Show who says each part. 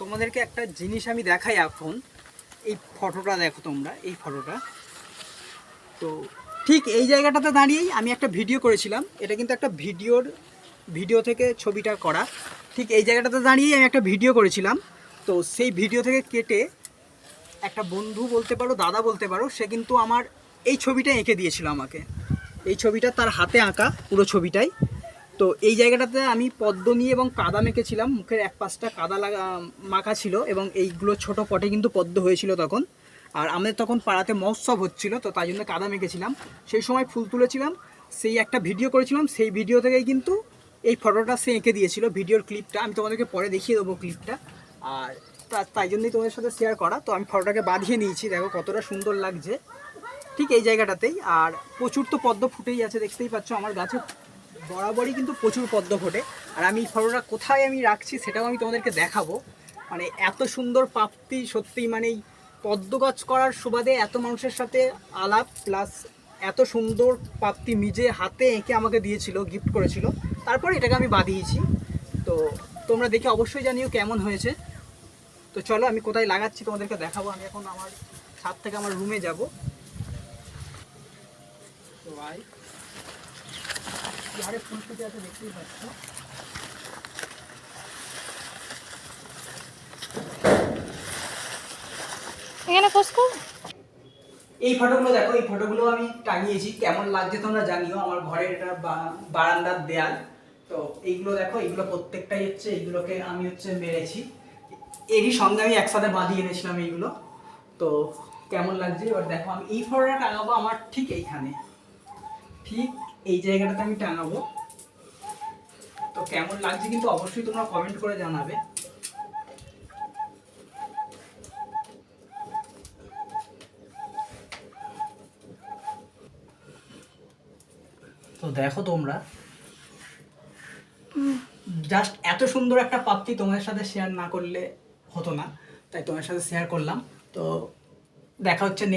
Speaker 1: তোমাদেরকে একটা জিনিস আমি দেখাই এখন। এই ফটোটা দেখো তোমরা, এই ফটোটা। তো ঠিক এই জায়গাটাতে দাঁড়িয়েই আমি একটা ভিডিও করেছিলাম। এটা কিন্তু একটা ভিডিও থেকে ছবিটা করা। ঠিক এই জায়গাটাতে দাঁড়িয়েই আমি একটা ভিডিও করেছিলাম। তো সেই ভিডিও থেকে কেটে একটা বন্ধু বলতে পারো, দাদা বলতে পারো, সে কিন্তু আমার এই ছবিটা এঁকে দিয়েছিল আমাকে। এই ছবিটা তার হাতে আঁকা পুরো ছবিটাই। তো এই জায়গাটাতে আমি পদ্ম নিয়ে এবং কাদা মেখেছিলাম, মুখের এক পাশটা কাদা মাখা ছিল, এবং এইগুলো ছোট পটে কিন্তু পদ্ম হয়েছিল তখন। আর আমাদের তখন পাড়াতে মহোৎসব হচ্ছিল, তো তাই জন্য কাদা মেখেছিলাম। সেই সময় ফুল তুলেছিলাম, সেই একটা ভিডিও করেছিলাম। সেই ভিডিও থেকেই কিন্তু এই ফটোটা সে এঁকে দিয়েছিল, ভিডিওর ক্লিপটা। আমি তোমাদেরকে পরে দেখিয়ে দেবো ক্লিপটা। আর তাই জন্যই তোমাদের সাথে শেয়ার করা। তো আমি ফটোটাকে বাঁধিয়ে নিয়েছি, দেখো কতটা সুন্দর লাগছে ঠিক এই জায়গাটাতেই। আর প্রচুর তো পদ্ম ফুটেই আছে, দেখতেই পাচ্ছ আমার গাছে বরাবরই কিন্তু প্রচুর পদ্ম ফোটে। আর আমি ফটোটা কোথায় আমি রাখছি সেটাও আমি তোমাদেরকে দেখাবো। মানে এত সুন্দর প্রাপ্তি, সত্যিই মানে এই পদ্ম গাছ করার সুবাদে এত মানুষের সাথে আলাপ, প্লাস এত সুন্দর প্রাপ্তি নিজে হাতে এঁকে আমাকে দিয়েছিল, গিফট করেছিল। তারপর এটাকে আমি বাঁধিয়েছি। তো তোমরা দেখে অবশ্যই জানিও কেমন হয়েছে। তো চলো আমি কোথায় লাগাচ্ছি তোমাদেরকে দেখাবো। আমি এখন আমার ছাদ থেকে আমার রুমে যাব। তো ভাই ধারে ফুল ফুটে আছে, দেখতেই পাচ্ছ।
Speaker 2: এখানে কোসকো
Speaker 1: এই ফটোগুলো দেখো, এই ফটোগুলো আমি টাঙিয়েছি, কেমন লাগছে তোমরা জানিও। আমার ঘরের এটা বারান্দার দেয়াল। তো এইগুলো দেখো, এইগুলো প্রত্যেকটাই হচ্ছে, এইগুলোকে আমি হচ্ছে মেরেছি, এরই সঙ্গে আমি একসাথে বাঁধিয়ে এনেছিলাম এইগুলো। তো কেমন লাগছে এবার দেখো। আমি এই ফটোটা টাঙাবো আমার ঠিক এইখানে, ঠিক এই জায়গাটাতে আমি টাঙাবো। তো কেমন লাগছে কিন্তু অবশ্যই তোমরা কমেন্ট করে জানাবে। তো দেখো তোমরা, জাস্ট এত সুন্দর একটা প্রাপ্তি তোমাদের সাথে শেয়ার না করলে হতো না, তাই তোমার সাথে শেয়ার করলাম। তো দেখা হচ্ছে নেক্সট